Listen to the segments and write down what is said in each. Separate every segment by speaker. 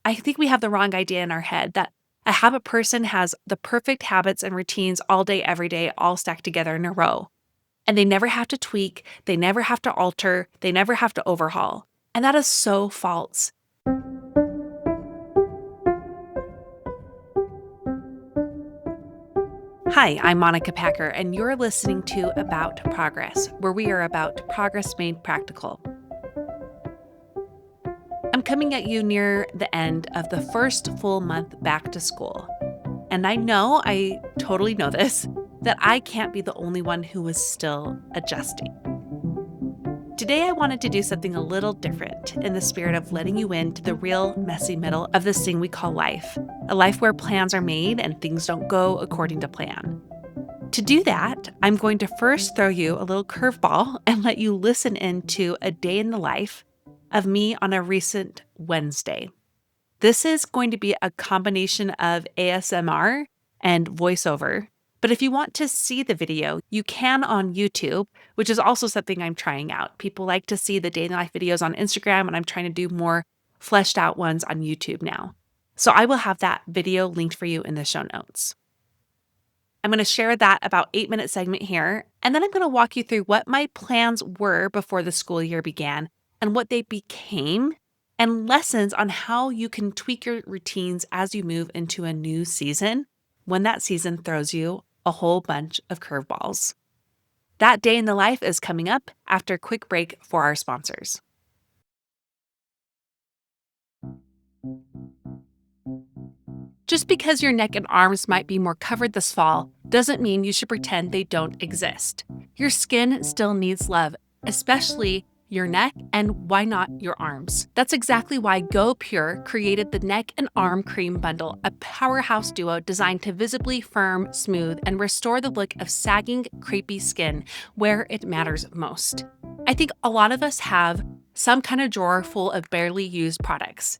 Speaker 1: I think we have the wrong idea in our head that a habit person has the perfect habits and routines all day, every day, all stacked together in a row. And they never have to tweak, they never have to alter, they never have to overhaul. And that is so false. Hi, I'm Monica Packer, and you're listening to About Progress, where we are about progress made practical. I'm coming at you near the end of the first full month back to school. And I totally know this, that I can't be the only one who is still adjusting. Today, I wanted to do something a little different in the spirit of letting you into the real messy middle of this thing we call life, a life where plans are made and things don't go according to plan. To do that, I'm going to first throw you a little curveball and let you listen into a day in the life of me on a recent Wednesday. This is going to be a combination of ASMR and voiceover. But if you want to see the video, you can on YouTube, which is also something I'm trying out. People like to see the day in the life videos on Instagram, and I'm trying to do more fleshed out ones on YouTube now. So I will have that video linked for you in the show notes. I'm going to share that about 8-minute segment here, and then I'm going to walk you through what my plans were before the school year began and what they became, and lessons on how you can tweak your routines as you move into a new season when that season throws you a whole bunch of curveballs. That day in the life is coming up after a quick break for our sponsors. Just because your neck and arms might be more covered this fall doesn't mean you should pretend they don't exist. Your skin still needs love, especially your neck, and why not your arms? That's exactly why Go Pure created the Neck and Arm Cream Bundle, a powerhouse duo designed to visibly firm, smooth, and restore the look of sagging, crepey skin where it matters most. I think a lot of us have some kind of drawer full of barely used products.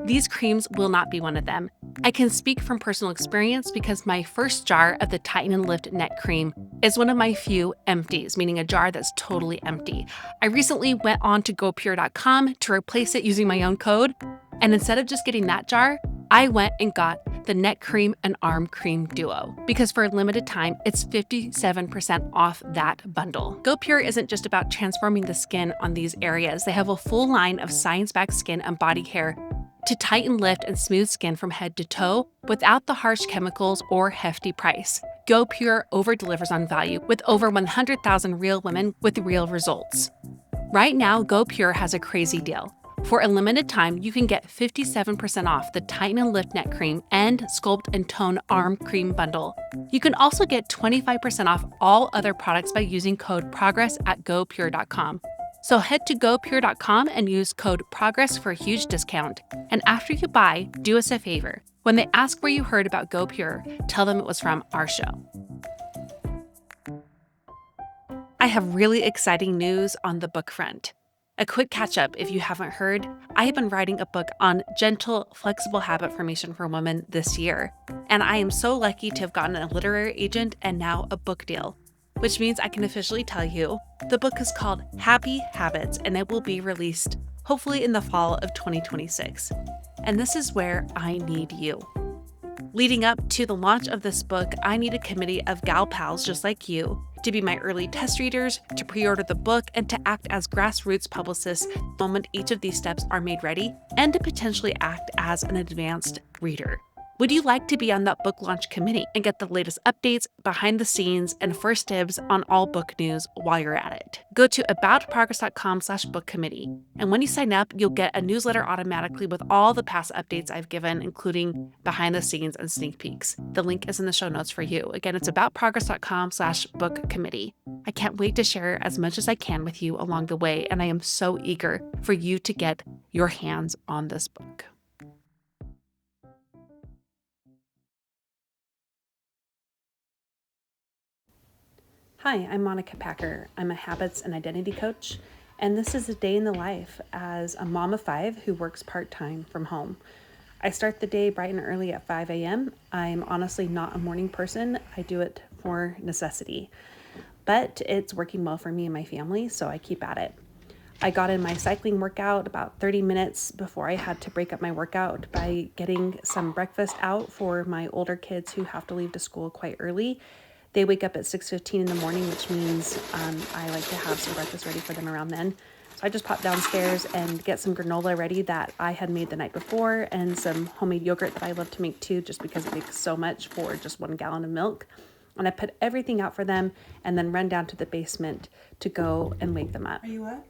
Speaker 1: These creams will not be one of them. I can speak from personal experience because my first jar of the Tighten and Lift Neck Cream is one of my few empties, meaning a jar that's totally empty. I recently went on to gopure.com to replace it using my own code, and instead of just getting that jar, I went and got the Neck Cream and Arm Cream Duo, because for a limited time, it's 57% off that bundle. GoPure isn't just about transforming the skin on these areas. They have a full line of science-backed skin and body care to tighten, lift, and smooth skin from head to toe without the harsh chemicals or hefty price. GoPure over-delivers on value with over 100,000 real women with real results. Right now, GoPure has a crazy deal. For a limited time, you can get 57% off the Tighten and Lift Neck Cream and Sculpt and Tone Arm Cream Bundle. You can also get 25% off all other products by using code PROGRESS at gopure.com. So head to gopure.com and use code PROGRESS for a huge discount. And after you buy, do us a favor. When they ask where you heard about GoPure, tell them it was from our show. I have really exciting news on the book front. A quick catch up if you haven't heard, I have been writing a book on gentle, flexible habit formation for women this year. And I am so lucky to have gotten a literary agent and now a book deal, which means I can officially tell you the book is called Happy Habits, and it will be released hopefully in the fall of 2026. And this is where I need you. Leading up to the launch of this book, I need a committee of gal pals just like you to be my early test readers, to pre-order the book, and to act as grassroots publicists the moment each of these steps are made ready, and to potentially act as an advanced reader. Would you like to be on that book launch committee and get the latest updates, behind the scenes, and first dibs on all book news while you're at it? Go to aboutprogress.com/book committee. And when you sign up, you'll get a newsletter automatically with all the past updates I've given, including behind the scenes and sneak peeks. The link is in the show notes for you. Again, it's aboutprogress.com/book committee. I can't wait to share as much as I can with you along the way, and I am so eager for you to get your hands on this book. Hi, I'm Monica Packer. I'm a habits and identity coach, and this is a day in the life as a mom of 5 who works part-time from home. I start the day bright and early at 5 a.m. I'm honestly not a morning person. I do it for necessity, but it's working well for me and my family, so I keep at it. I got in my cycling workout about 30 minutes before I had to break up my workout by getting some breakfast out for my older kids who have to leave to school quite early. They wake up at 6:15 in the morning, which means I like to have some breakfast ready for them around then. So I just pop downstairs and get some granola ready that I had made the night before, and some homemade yogurt that I love to make too, just because it makes so much for just 1 gallon of milk. And I put everything out for them and then run down to the basement to go and wake them up.
Speaker 2: Are you up?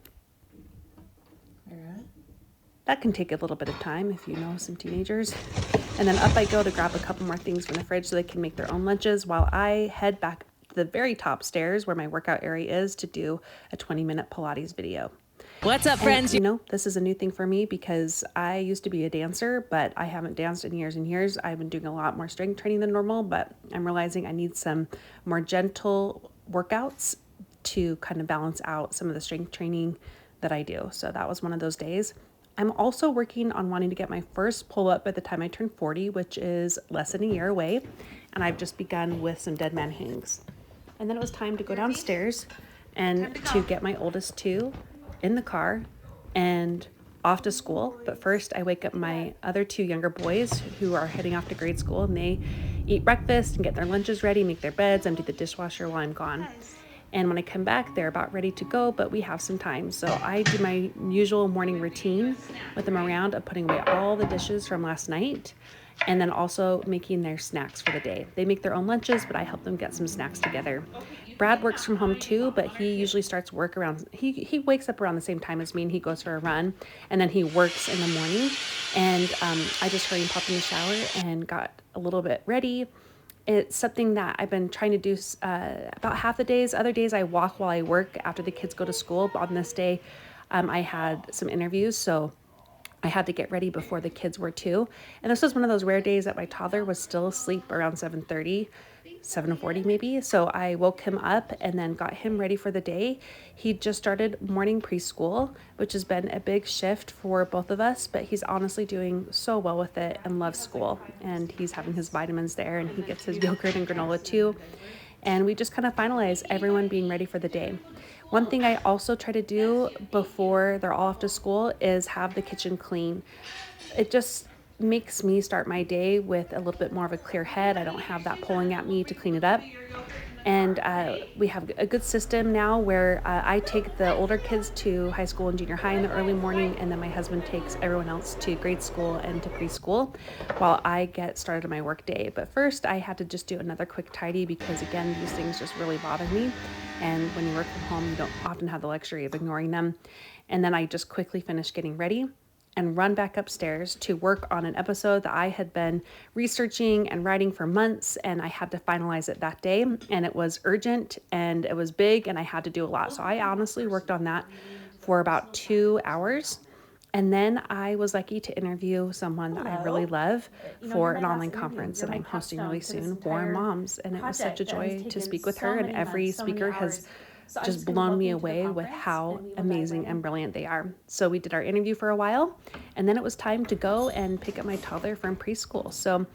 Speaker 2: All right.
Speaker 1: That can take a little bit of time if you know some teenagers. And then up I go to grab a couple more things from the fridge so they can make their own lunches while I head back to the very top stairs where my workout area is to do a 20-minute Pilates video.
Speaker 3: What's up, friends?
Speaker 1: You know, this is a new thing for me because I used to be a dancer, but I haven't danced in years and years. I've been doing a lot more strength training than normal, but I'm realizing I need some more gentle workouts to kind of balance out some of the strength training that I do. So that was one of those days. I'm also working on wanting to get my first pull-up by the time I turn 40, which is less than a year away. And I've just begun with some dead man hangs. And then it was time to go downstairs and to get my oldest two in the car and off to school. But first I wake up my other two younger boys who are heading off to grade school, and they eat breakfast and get their lunches ready, make their beds, empty the dishwasher while I'm gone. And when I come back, they're about ready to go, but we have some time. So I do my usual morning routine with them around of putting away all the dishes from last night and then also making their snacks for the day. They make their own lunches, but I help them get some snacks together. Brad works from home too, but he usually starts work around, he wakes up around the same time as me, and he goes for a run, and then he works in the morning. And I just hurry and pop in the shower and got a little bit ready. It's something that I've been trying to do about half the days. Other days I walk while I work after the kids go to school. But on this day, I had some interviews, so I had to get ready before the kids were too. And this was one of those rare days that my toddler was still asleep around 7:30. 7:40 maybe. So I woke him up and then got him ready for the day. He just started morning preschool, which has been a big shift for both of us, but he's honestly doing so well with it and loves school. And he's having his vitamins there, and he gets his yogurt and granola too. And we just kind of finalize everyone being ready for the day. One thing I also try to do before they're all off to school is have the kitchen clean. It just makes me start my day with a little bit more of a clear head. I don't have that pulling at me to clean it up. And we have a good system now where I take the older kids to high school and junior high in the early morning, and then my husband takes everyone else to grade school and to preschool while I get started on my work day. But first I had to just do another quick tidy because, again, these things just really bother me. And when you work from home, you don't often have the luxury of ignoring them. And then I just quickly finished getting ready and run back upstairs to work on an episode that I had been researching and writing for months, and I had to finalize it that day. And it was urgent and it was big, and I had to do a lot. So I honestly worked on that for about 2 hours. And then I was lucky to interview someone that I really love for an online conference that I'm hosting really soon for moms. And it was such a joy to speak with her, and every speaker has just blown me away with how amazing and brilliant they are. So we did our interview for a while, and then it was time to go and pick up my toddler from preschool. So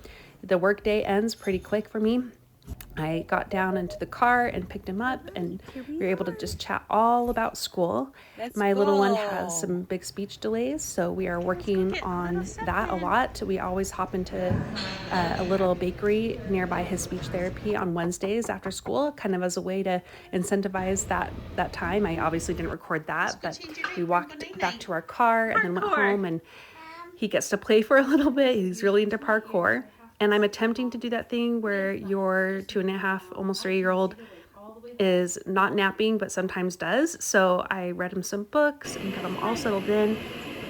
Speaker 1: the work day ends pretty quick for me. I got down into the car and picked him up, and we were able to just chat all about school. My little one has some big speech delays, so we are working on that a lot. We always hop into a little bakery nearby his speech therapy on Wednesdays after school, kind of as a way to incentivize that time. I obviously didn't record that, but we walked back to our car and then went home, and he gets to play for a little bit. He's really into parkour. And I'm attempting to do that thing where your 2.5, almost 3-year-old is not napping, but sometimes does. So I read him some books and got him all settled in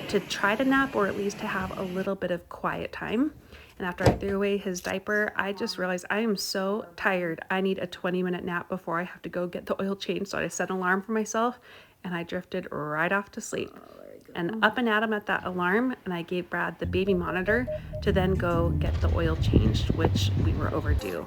Speaker 1: to try to nap, or at least to have a little bit of quiet time. And after I threw away his diaper, I just realized I am so tired. I need a 20-minute nap before I have to go get the oil change. So I set an alarm for myself, and I drifted right off to sleep. And up and at him at that alarm, and I gave Brad the baby monitor to then go get the oil changed, which we were overdue.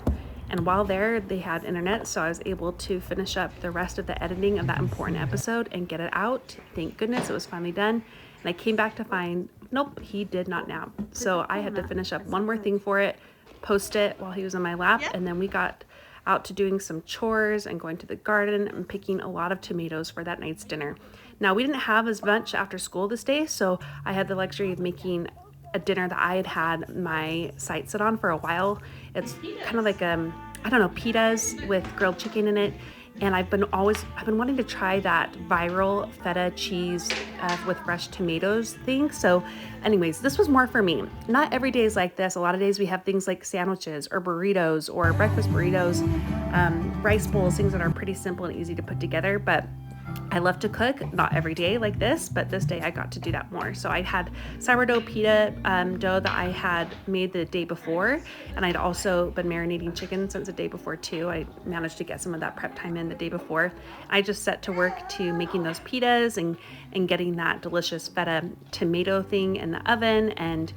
Speaker 1: And while there, they had internet, so I was able to finish up the rest of the editing of that important episode and get it out. Thank goodness it was finally done. And I came back to find, nope, he did not nap. So I had to finish up one more thing for it, post it while he was in my lap, and then we got out to doing some chores and going to the garden and picking a lot of tomatoes for that night's dinner. Now, we didn't have as much after school this day, so I had the luxury of making a dinner that I had had my sights set on for a while. It's kind of like I don't know, pitas with grilled chicken in it. And I've been wanting to try that viral feta cheese with fresh tomatoes thing. So anyways, this was more for me. Not every day is like this. A lot of days we have things like sandwiches or burritos or breakfast burritos, rice bowls, things that are pretty simple and easy to put together. But I love to cook, not every day like this, but this day I got to do that more. So I had sourdough pita dough that I had made the day before, and I'd also been marinating chicken since the day before too. I managed to get some of that prep time in the day before. I just set to work to making those pitas and getting that delicious feta tomato thing in the oven, and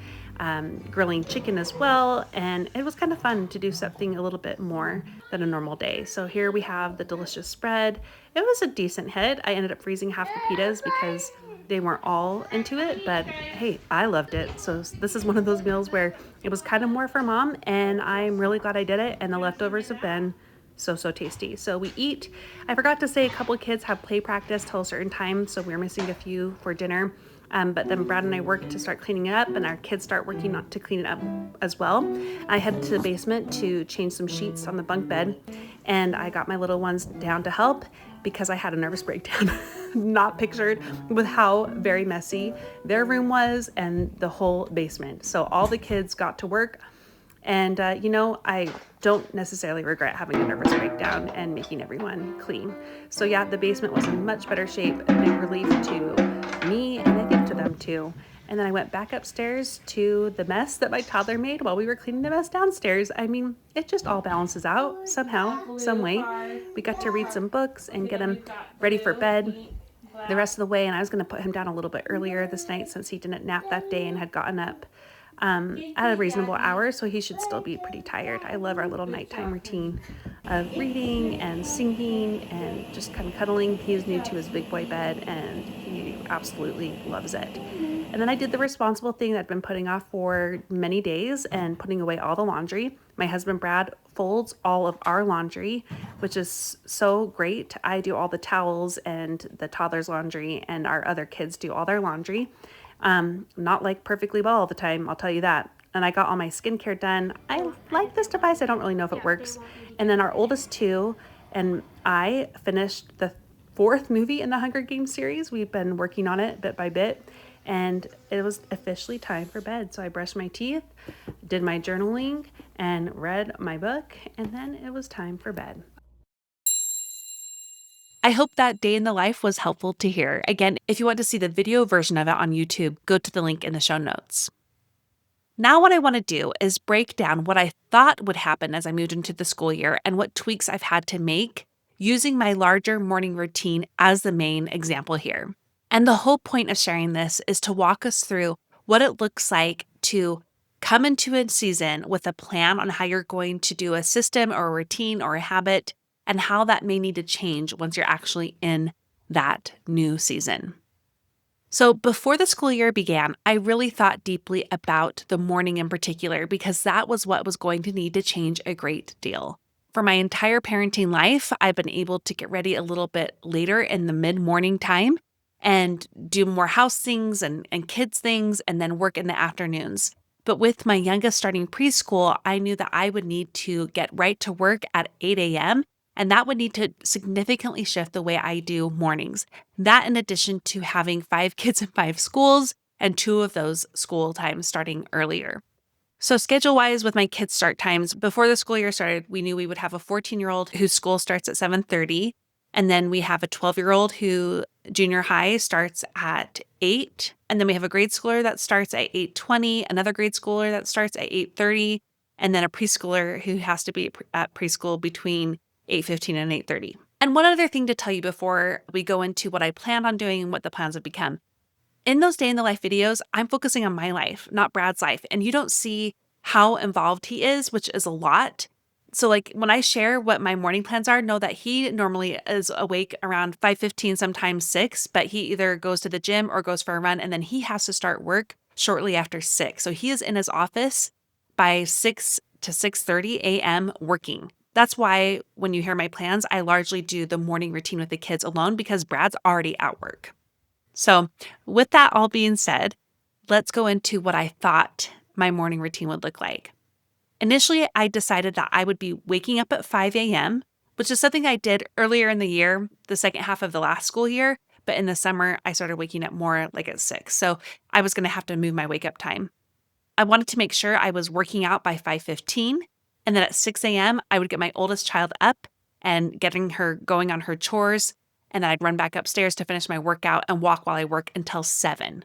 Speaker 1: grilling chicken as well. And it was kind of fun to do something a little bit more than a normal day. So here we have the delicious spread. It was a decent hit. I ended up freezing half the pitas because they weren't all into it, but hey, I loved it. So this is one of those meals where it was kind of more for mom, and I'm really glad I did it. And the leftovers have been so tasty. So we eat. I forgot to say a couple of kids have play practice till a certain time, so we're missing a few for dinner. But then Brad and I work to start cleaning it up, and our kids start working to clean it up as well. I head to the basement to change some sheets on the bunk bed, and I got my little ones down to help because I had a nervous breakdown. Not pictured with how very messy their room was and the whole basement. So all the kids got to work. And, I don't necessarily regret having a nervous breakdown and making everyone clean. So yeah, the basement was in much better shape, a big relief to me and I think to them too. And then I went back upstairs to the mess that my toddler made while we were cleaning the mess downstairs. I mean, it just all balances out somehow, some way. We got to read some books and get him ready for bed the rest of the way. And I was going to put him down a little bit earlier this night since he didn't nap that day and had gotten up at a reasonable hour, so he should still be pretty tired. I love our little nighttime routine of reading and singing and just kind of cuddling. He's new to his big boy bed and he absolutely loves it. And then I did the responsible thing that I've been putting off for many days and putting away all the laundry. My husband Brad folds all of our laundry, which is so great. I do all the towels and the toddler's laundry, and our other kids do all their laundry. Not like perfectly well all the time, I'll tell you that. And I got all my skincare done. I like this device. I don't really know if it works. And then our oldest two and I finished the fourth movie in the Hunger Games series. We've been working on it bit by bit, and it was officially time for bed. So I brushed my teeth, did my journaling, and read my book, and then it was time for bed. I hope that day in the life was helpful to hear. Again, if you want to see the video version of it on YouTube, go to the link in the show notes. Now what I want to do is break down what I thought would happen as I moved into the school year and what tweaks I've had to make using my larger morning routine as the main example here. And the whole point of sharing this is to walk us through what it looks like to come into a season with a plan on how you're going to do a system or a routine or a habit, and how that may need to change once you're actually in that new season. So before the school year began, I really thought deeply about the morning in particular because that was what was going to need to change a great deal. For my entire parenting life, I've been able to get ready a little bit later in the mid-morning time and do more house things and kids things and then work in the afternoons. But with my youngest starting preschool, I knew that I would need to get right to work at 8 a.m. and that would need to significantly shift the way I do mornings. That in addition to having 5 kids in 5 schools and 2 of those school times starting earlier. So schedule-wise with my kids' start times, before the school year started, we knew we would have a 14-year-old whose school starts at 7:30, and then we have a 12-year-old who junior high starts at 8, and then we have a grade schooler that starts at 8:20, another grade schooler that starts at 8:30, and then a preschooler who has to be at preschool between 8:15 and 8:30. And one other thing to tell you before we go into what I planned on doing and what the plans have become. In those day in the life videos, I'm focusing on my life, not Brad's life, and you don't see how involved he is, which is a lot. So like when I share what my morning plans are, know that he normally is awake around 5:15, sometimes 6, but he either goes to the gym or goes for a run, and then he has to start work shortly after 6. So he is in his office by 6 to 6:30 a.m. working. That's why when you hear my plans, I largely do the morning routine with the kids alone because Brad's already at work. So, with that all being said, let's go into what I thought my morning routine would look like. Initially, I decided that I would be waking up at 5 a.m., which is something I did earlier in the year, the second half of the last school year. But in the summer, I started waking up more like at 6. So I was going to have to move my wake up time. I wanted to make sure I was working out by 5:15, and then at 6 a.m., I would get my oldest child up and getting her going on her chores, and then I'd run back upstairs to finish my workout and walk while I work until 7.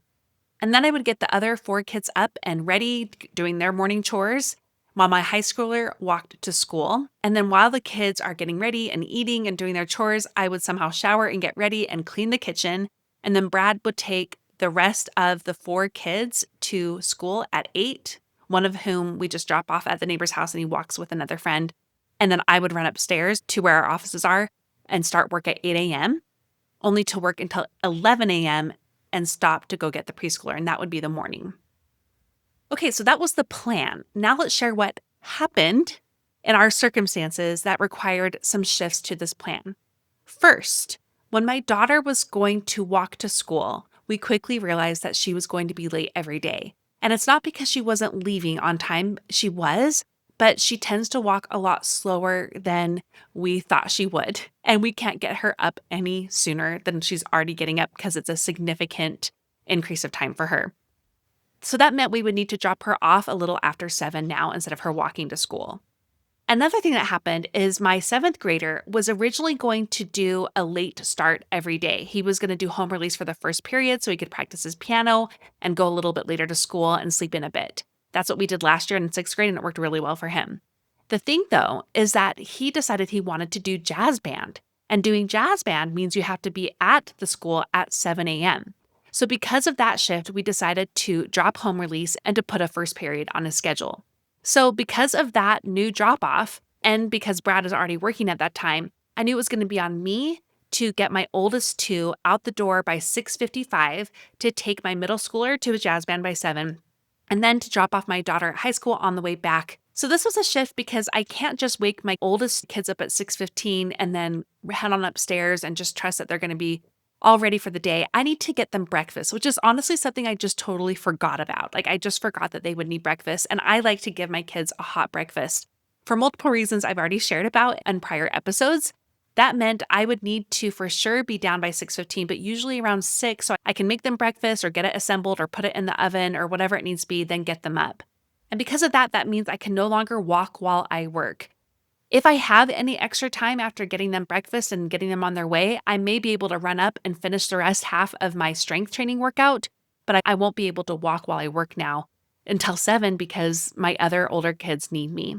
Speaker 1: And then I would get the other 4 kids up and ready, doing their morning chores, while my high schooler walked to school. And then while the kids are getting ready and eating and doing their chores, I would somehow shower and get ready and clean the kitchen. And then Brad would take the rest of the 4 kids to school at 8, one of whom we just drop off at the neighbor's house and he walks with another friend. And then I would run upstairs to where our offices are and start work at 8 a.m., only to work until 11 a.m. and stop to go get the preschooler, and that would be the morning. Okay, so that was the plan. Now let's share what happened in our circumstances that required some shifts to this plan. First, when my daughter was going to walk to school, we quickly realized that she was going to be late every day. And it's not because she wasn't leaving on time, she was, but she tends to walk a lot slower than we thought she would. And we can't get her up any sooner than she's already getting up because it's a significant increase of time for her. So that meant we would need to drop her off a little after 7 now instead of her walking to school. Another thing that happened is my 7th grader was originally going to do a late start every day. He was going to do home release for the first period so he could practice his piano and go a little bit later to school and sleep in a bit. That's what we did last year in 6th grade, and it worked really well for him. The thing, though, is that he decided he wanted to do jazz band. And doing jazz band means you have to be at the school at 7 a.m. So because of that shift, we decided to drop home release and to put a first period on his schedule. So because of that new drop off, and because Brad is already working at that time, I knew it was going to be on me to get my oldest 2 out the door by 6:55 to take my middle schooler to a jazz band by 7, and then to drop off my daughter at high school on the way back. So this was a shift because I can't just wake my oldest kids up at 6:15 and then head on upstairs and just trust that they're going to be all ready for the day. I need to get them breakfast, which is honestly something I just totally forgot about. Like I just forgot that they would need breakfast, and I like to give my kids a hot breakfast for multiple reasons I've already shared about in prior episodes. That meant I would need to for sure be down by 6:15, but usually around 6 so I can make them breakfast or get it assembled or put it in the oven or whatever it needs to be, then get them up. And because of that, that means I can no longer walk while I work. If I have any extra time after getting them breakfast and getting them on their way, I may be able to run up and finish the rest half of my strength training workout, but I won't be able to walk while I work now until 7 because my other older kids need me.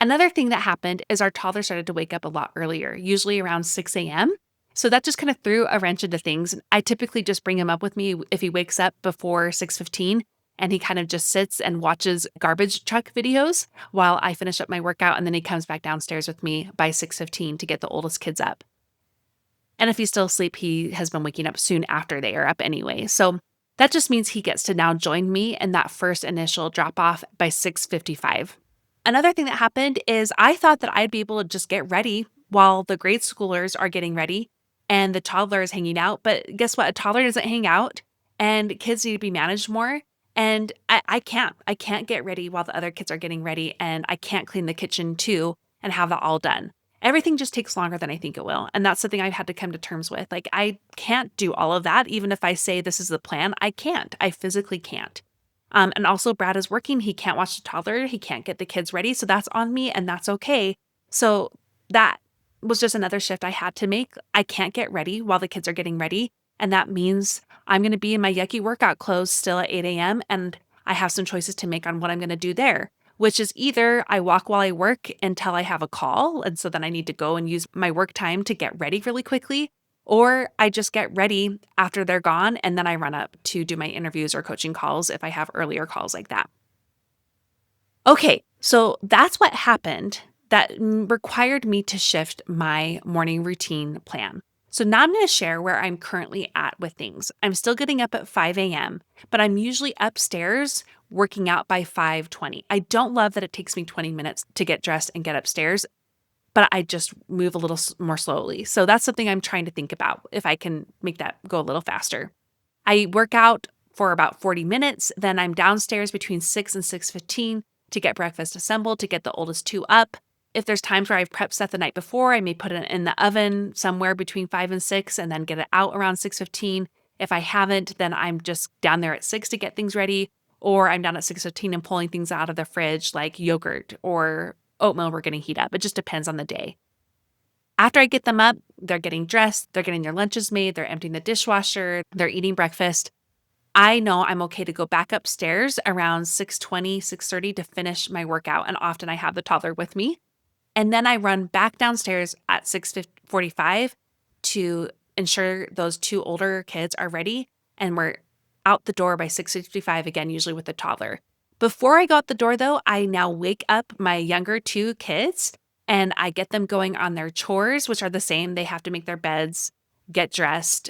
Speaker 1: Another thing that happened is our toddler started to wake up a lot earlier, usually around 6 a.m. So that just kind of threw a wrench into things. I typically just bring him up with me if he wakes up before 6:15. And he kind of just sits and watches garbage truck videos while I finish up my workout, and then he comes back downstairs with me by 6:15 to get the oldest kids up. And if he's still asleep, he has been waking up soon after they are up anyway. So that just means he gets to now join me in that first initial drop off by 6:55. Another thing that happened is I thought that I'd be able to just get ready while the grade schoolers are getting ready and the toddler is hanging out. But guess what? A toddler doesn't hang out, and kids need to be managed more. And I can't get ready while the other kids are getting ready, and I can't clean the kitchen too and have that all done. Everything just takes longer than I think it will. And that's something I've had to come to terms with. Like, I can't do all of that. Even if I say this is the plan, I can't. I physically can't. And also Brad is working. He can't watch the toddler. He can't get the kids ready. So that's on me, and that's okay. So that was just another shift I had to make. I can't get ready while the kids are getting ready. And that means I'm going to be in my yucky workout clothes still at 8 a.m. And I have some choices to make on what I'm going to do there, which is either I walk while I work until I have a call. And so then I need to go and use my work time to get ready really quickly, or I just get ready after they're gone. And then I run up to do my interviews or coaching calls if I have earlier calls like that. Okay, so that's what happened that required me to shift my morning routine plan. So now I'm going to share where I'm currently at with things. I'm still getting up at 5 a.m., but I'm usually upstairs working out by 5:20. I don't love that it takes me 20 minutes to get dressed and get upstairs, but I just move a little more slowly. So that's something I'm trying to think about if I can make that go a little faster. I work out for about 40 minutes. Then I'm downstairs between 6 and 6:15 to get breakfast assembled, to get the oldest two up. If there's times where I've prepped stuff the night before, I may put it in the oven somewhere between 5 and 6 and then get it out around 6:15. If I haven't, then I'm just down there at 6 to get things ready, or I'm down at 6:15 and pulling things out of the fridge like yogurt or oatmeal we're going to heat up. It just depends on the day. After I get them up, they're getting dressed, they're getting their lunches made, they're emptying the dishwasher, they're eating breakfast. I know I'm okay to go back upstairs around 6:20, 6:30 to finish my workout, and often I have the toddler with me. And then I run back downstairs at 6:45 to ensure those two older kids are ready, and we're out the door by 6:55 again, usually with the toddler. Before I go out the door though, I now wake up my younger two kids and I get them going on their chores, which are the same. They have to make their beds, get dressed,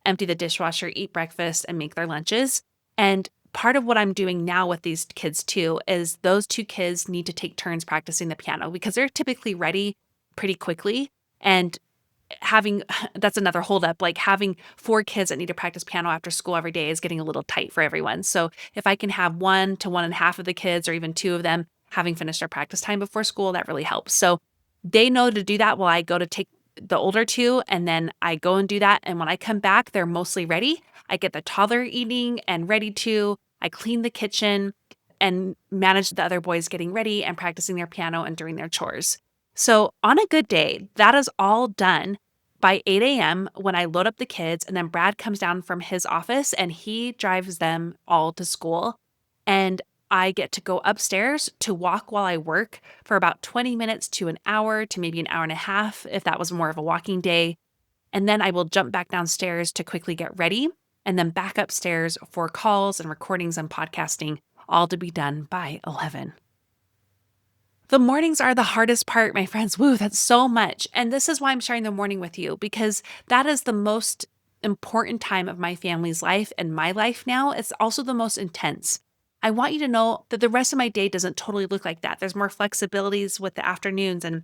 Speaker 1: empty the dishwasher, eat breakfast, and make their lunches. And part of what I'm doing now with these kids too is those two kids need to take turns practicing the piano because they're typically ready pretty quickly. And having that's another holdup. Like having four kids that need to practice piano after school every day is getting a little tight for everyone. So if I can have one to one and a half of the kids, or even two of them having finished their practice time before school, that really helps. So they know to do that while I go to take the older two, and then I go and do that. And when I come back, they're mostly ready. I get the toddler eating and ready to. I clean the kitchen and manage the other boys getting ready and practicing their piano and doing their chores. So on a good day, that is all done by 8 a.m. when I load up the kids, and then Brad comes down from his office and he drives them all to school. And I get to go upstairs to walk while I work for about 20 minutes to an hour to maybe an hour and a half if that was more of a walking day. And then I will jump back downstairs to quickly get ready and then back upstairs for calls and recordings and podcasting, all to be done by 11. The mornings are the hardest part, my friends. Woo, that's so much. And this is why I'm sharing the morning with you, because that is the most important time of my family's life and my life now. It's also the most intense. I want you to know that the rest of my day doesn't totally look like that. There's more flexibilities with the afternoons and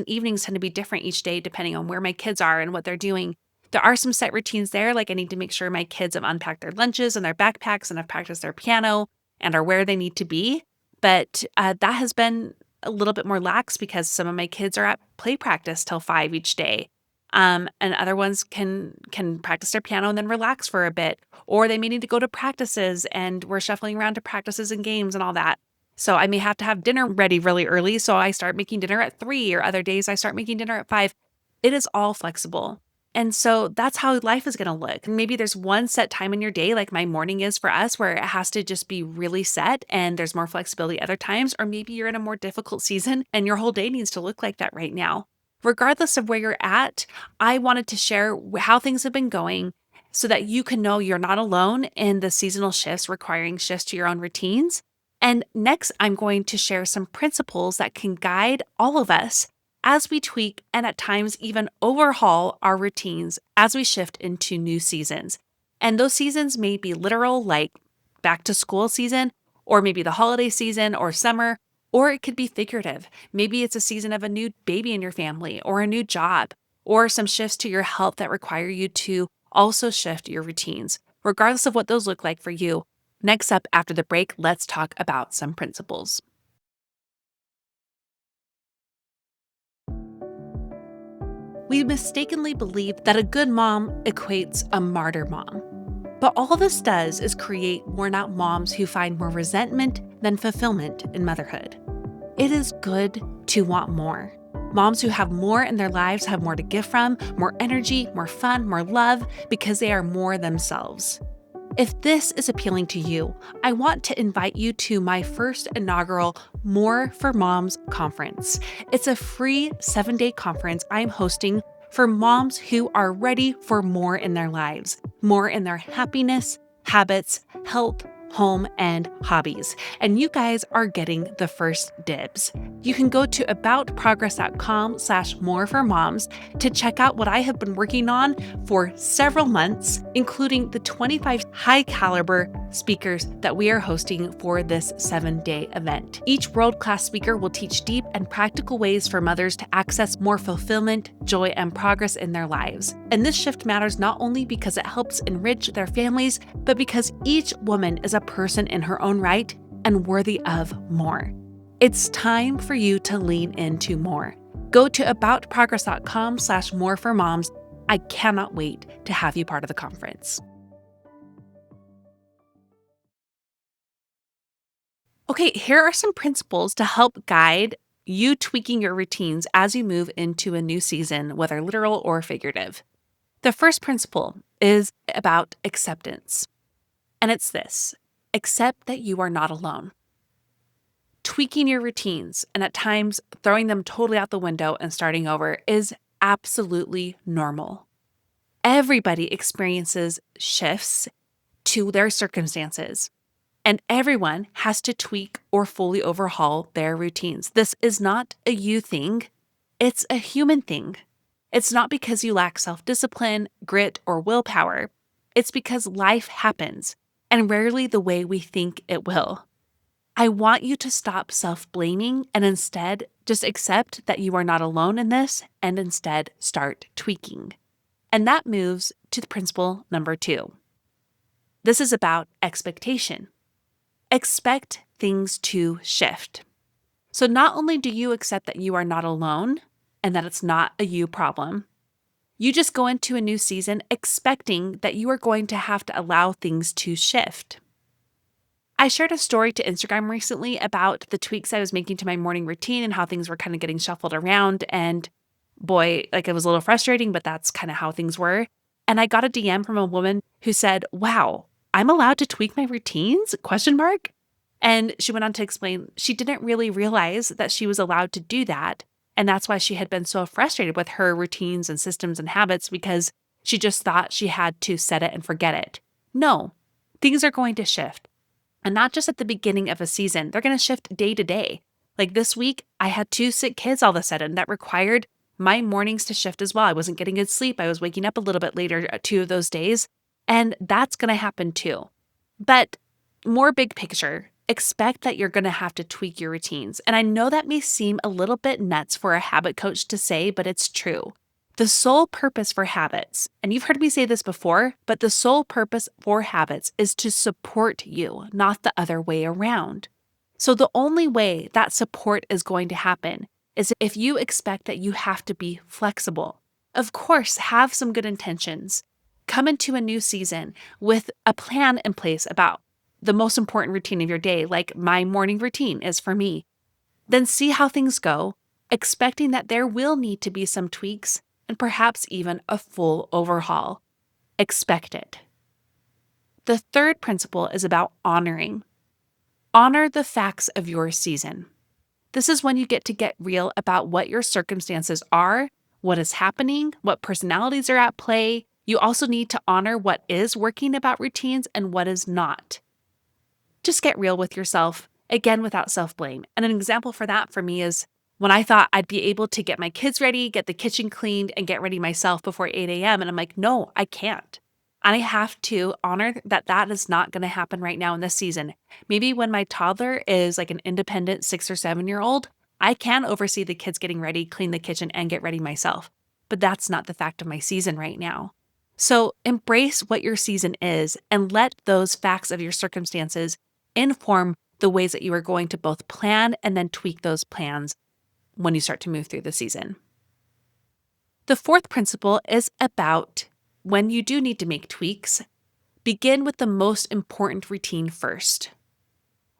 Speaker 1: evenings tend to be different each day depending on where my kids are and what they're doing. There are some set routines there, like I need to make sure my kids have unpacked their lunches and their backpacks and have practiced their piano and are where they need to be. But that has been a little bit more lax because some of my kids are at play practice till 5 each day. And other ones can practice their piano and then relax for a bit. Or they may need to go to practices and we're shuffling around to practices and games and all that. So I may have to have dinner ready really early. So I start making dinner at 3, or other days I start making dinner at 5. It is all flexible. And so that's how life is going to look. Maybe there's one set time in your day, like my morning is for us, where it has to just be really set and there's more flexibility other times. Or maybe you're in a more difficult season and your whole day needs to look like that right now. Regardless of where you're at, I wanted to share how things have been going so that you can know you're not alone in the seasonal shifts requiring shifts to your own routines. And next, I'm going to share some principles that can guide all of us as we tweak and at times even overhaul our routines as we shift into new seasons. And those seasons may be literal, like back to school season, or maybe the holiday season or summer, or it could be figurative. Maybe it's a season of a new baby in your family or a new job, or some shifts to your health that require you to also shift your routines. Regardless of what those look like for you, next up after the break, let's talk about some principles. We mistakenly believe that a good mom equates a martyr mom. But all this does is create worn out moms who find more resentment than fulfillment in motherhood. It is good to want more. Moms who have more in their lives have more to give from, more energy, more fun, more love, because they are more themselves. If this is appealing to you, I want to invite you to my first inaugural More for Moms conference. It's a free 7-day conference I'm hosting for moms who are ready for more in their lives, more in their happiness, habits, health, home, and hobbies. And you guys are getting the first dibs. You can go to aboutprogress.com/moreformoms to check out what I have been working on for several months, including the 25 high-caliber speakers that we are hosting for this 7-day event. Each world-class speaker will teach deep and practical ways for mothers to access more fulfillment, joy, and progress in their lives. And this shift matters not only because it helps enrich their families, but because each woman is a person in her own right and worthy of more. It's time for you to lean into more. Go to aboutprogress.com/moreformoms. I cannot wait to have you part of the conference. Okay, here are some principles to help guide you tweaking your routines as you move into a new season, whether literal or figurative. The first principle is about acceptance, and it's this: accept that you are not alone. Tweaking your routines and at times throwing them totally out the window and starting over is absolutely normal. Everybody experiences shifts to their circumstances, and everyone has to tweak or fully overhaul their routines. This is not a you thing, it's a human thing. It's not because you lack self-discipline, grit, or willpower. It's because life happens, and rarely the way we think it will. I want you to stop self-blaming and instead just accept that you are not alone in this and instead start tweaking. And that moves to the principle number 2. This is about expectation. Expect things to shift. So not only do you accept that you are not alone and that it's not a you problem, you just go into a new season expecting that you are going to have to allow things to shift. I shared a story to Instagram recently about the tweaks I was making to my morning routine and how things were kind of getting shuffled around. And boy, it was a little frustrating, but that's kind of how things were. And I got a DM from a woman who said, "Wow, I'm allowed to tweak my routines?" ? And she went on to explain she didn't really realize that she was allowed to do that. And that's why she had been so frustrated with her routines and systems and habits, because she just thought she had to set it and forget it. No, things are going to shift. And not just at the beginning of a season, they're going to shift day to day. Like this week, I had 2 sick kids all of a sudden that required my mornings to shift as well. I wasn't getting good sleep. I was waking up a little bit later 2 of those days, and that's going to happen too. But more big picture, expect that you're going to have to tweak your routines. And I know that may seem a little bit nuts for a habit coach to say, but it's true. The sole purpose for habits, and you've heard me say this before, but the sole purpose for habits is to support you, not the other way around. So the only way that support is going to happen is if you expect that you have to be flexible. Of course, have some good intentions. Come into a new season with a plan in place about the most important routine of your day, like my morning routine is for me. Then see how things go, expecting that there will need to be some tweaks and perhaps even a full overhaul. Expect it. The third principle is about honoring. Honor the facts of your season. This is when you get real about what your circumstances are, what is happening, what personalities are at play. You also need to honor what is working about routines and what is not. Just get real with yourself, again, without self-blame. And an example for that for me is when I thought I'd be able to get my kids ready, get the kitchen cleaned, and get ready myself before 8 a.m. And I'm like, no, I can't. And I have to honor that that is not going to happen right now in this season. Maybe when my toddler is like an independent 6 or 7-year-old, I can oversee the kids getting ready, clean the kitchen, and get ready myself. But that's not the fact of my season right now. So embrace what your season is and let those facts of your circumstances inform the ways that you are going to both plan and then tweak those plans when you start to move through the season. The fourth principle is about when you do need to make tweaks, begin with the most important routine first.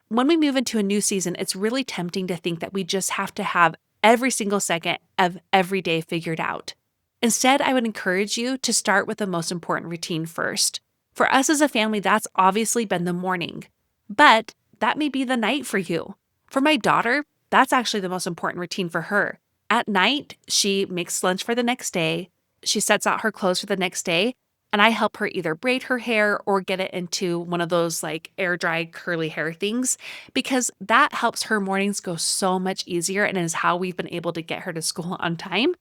Speaker 1: When we move into a new season, it's really tempting to think that we just have to have every single second of every day figured out. Instead, I would encourage you to start with the most important routine first. For us as a family, that's obviously been the morning, but that may be the night for you. For my daughter, that's actually the most important routine for her. At night, she makes lunch for the next day. She sets out her clothes for the next day. and I help her either braid her hair or get it into one of those like air dry curly hair things because that helps her mornings go so much easier and is how we've been able to get her to school on time.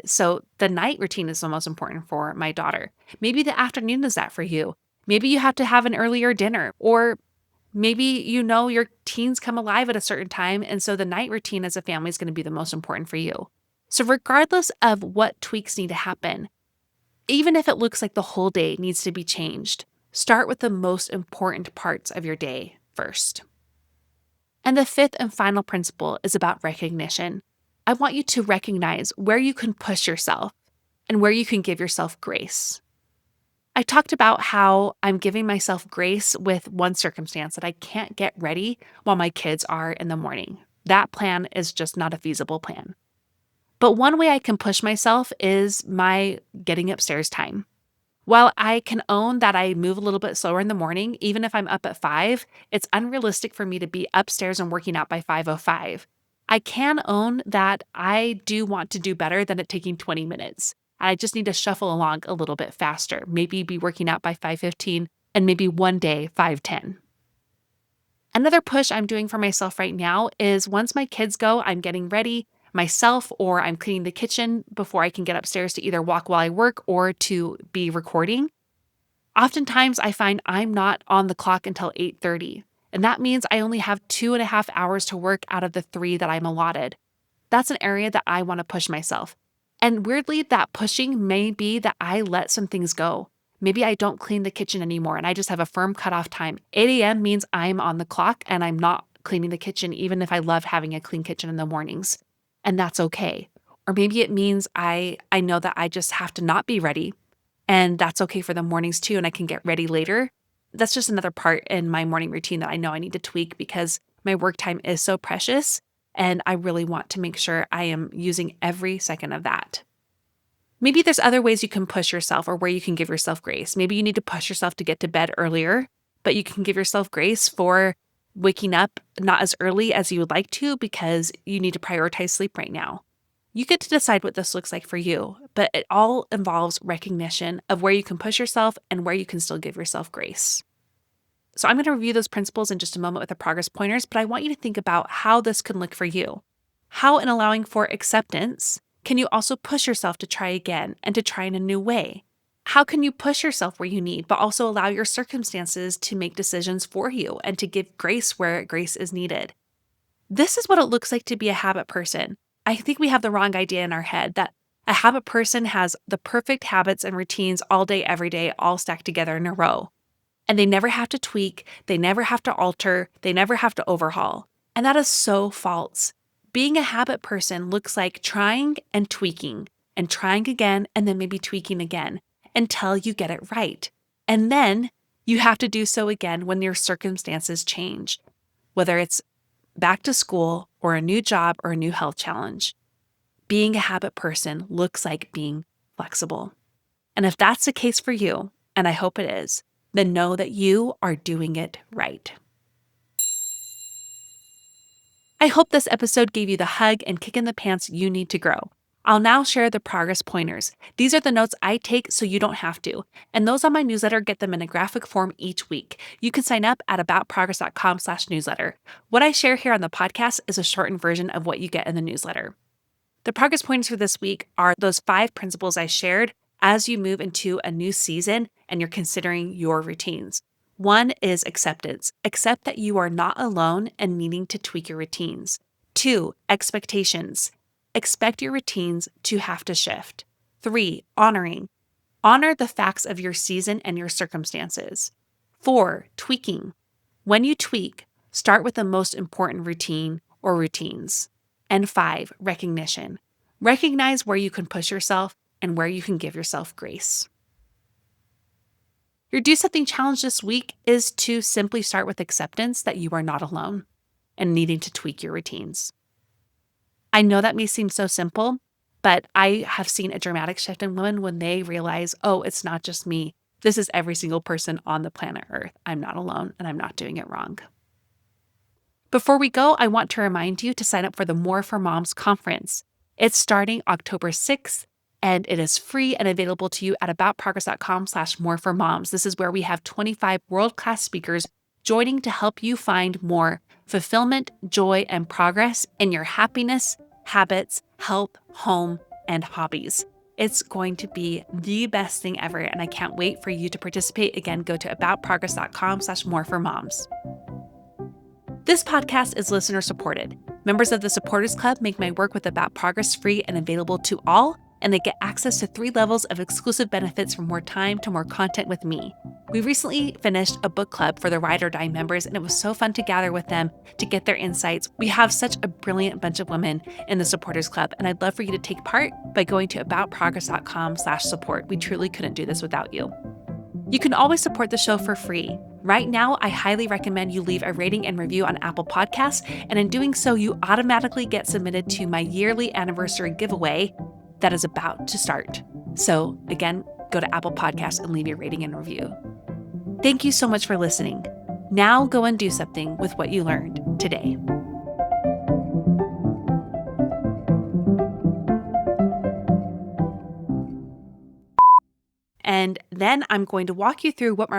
Speaker 1: So the night routine is the most important for my daughter. Maybe the afternoon is that for you. Maybe you have to have an earlier dinner, or maybe your teens come alive at a certain time. And so the night routine as a family is going to be the most important for you. So, regardless of what tweaks need to happen, even if it looks like the whole day needs to be changed, start with the most important parts of your day first. And the fifth and final principle is about recognition. I want you to recognize where you can push yourself and where you can give yourself grace. I talked about how I'm giving myself grace with one circumstance that I can't get ready while my kids are in the morning. That plan is just not a feasible plan. But one way I can push myself is my getting upstairs time. While I can own that I move a little bit slower in the morning, even if I'm up at 5, it's unrealistic for me to be upstairs and working out by 5:05. I can own that I do want to do better than it taking 20 minutes. I just need to shuffle along a little bit faster, maybe be working out by 5:15 and maybe one day 5:10. Another push I'm doing for myself right now is once my kids go, I'm getting ready myself or I'm cleaning the kitchen before I can get upstairs to either walk while I work or to be recording. Oftentimes I find I'm not on the clock until 8:30, and that means I only have 2.5 hours to work out of the 3 that I'm allotted. That's an area that I want to push myself. And weirdly, that pushing may be that I let some things go. Maybe I don't clean the kitchen anymore and I just have a firm cutoff time. 8 a.m. means I'm on the clock and I'm not cleaning the kitchen, even if I love having a clean kitchen in the mornings. And that's okay. Or maybe it means I know that I just have to not be ready. And that's okay for the mornings too, and I can get ready later. That's just another part in my morning routine that I know I need to tweak because my work time is so precious. And I really want to make sure I am using every second of that. Maybe there's other ways you can push yourself or where you can give yourself grace. Maybe you need to push yourself to get to bed earlier, but you can give yourself grace for waking up not as early as you would like to because you need to prioritize sleep right now. You get to decide what this looks like for you, but it all involves recognition of where you can push yourself and where you can still give yourself grace. So I'm going to review those principles in just a moment with the progress pointers, but I want you to think about how this can look for you. How, in allowing for acceptance, can you also push yourself to try again and to try in a new way? How can you push yourself where you need, but also allow your circumstances to make decisions for you and to give grace where grace is needed? This is what it looks like to be a habit person. I think we have the wrong idea in our head that a habit person has the perfect habits and routines all day, every day, all stacked together in a row. And they never have to tweak, they never have to alter, they never have to overhaul. And that is so false. Being a habit person looks like trying and tweaking and trying again and then maybe tweaking again until you get it right. And then you have to do so again when your circumstances change, whether it's back to school or a new job or a new health challenge. Being a habit person looks like being flexible. And if that's the case for you, and I hope it is, then know that you are doing it right. I hope this episode gave you the hug and kick in the pants you need to grow. I'll now share the progress pointers. These are the notes I take so you don't have to. And those on my newsletter get them in a graphic form each week. You can sign up at aboutprogress.com/newsletter. What I share here on the podcast is a shortened version of what you get in the newsletter. The progress pointers for this week are those 5 principles I shared as you move into a new season and you're considering your routines. 1 is acceptance. Accept that you are not alone and needing to tweak your routines. 2, expectations. Expect your routines to have to shift. 3, honoring. Honor the facts of your season and your circumstances. 4, tweaking. When you tweak, start with the most important routine or routines. And 5, recognition. Recognize where you can push yourself and where you can give yourself grace. Your Do Something challenge this week is to simply start with acceptance that you are not alone and needing to tweak your routines. I know that may seem so simple, but I have seen a dramatic shift in women when they realize, oh, it's not just me. This is every single person on the planet Earth. I'm not alone and I'm not doing it wrong. Before we go, I want to remind you to sign up for the More for Moms conference. It's starting October 6th, And it is free and available to you at aboutprogress.com/moreformoms. This is where we have 25 world-class speakers joining to help you find more fulfillment, joy, and progress in your happiness, habits, health, home, and hobbies. It's going to be the best thing ever, and I can't wait for you to participate. Again, go to aboutprogress.com/moreformoms. This podcast is listener supported. Members of the Supporters Club make my work with About Progress free and available to all, and they get access to 3 levels of exclusive benefits from more time to more content with me. We recently finished a book club for the Ride or Die members, and it was so fun to gather with them to get their insights. We have such a brilliant bunch of women in the Supporters Club, and I'd love for you to take part by going to aboutprogress.com/support. We truly couldn't do this without you. You can always support the show for free. Right now, I highly recommend you leave a rating and review on Apple Podcasts, and in doing so, you automatically get submitted to my yearly anniversary giveaway that is about to start. So again, go to Apple Podcasts and leave your rating and review. Thank you so much for listening. Now go and do something with what you learned today. And then I'm going to walk you through what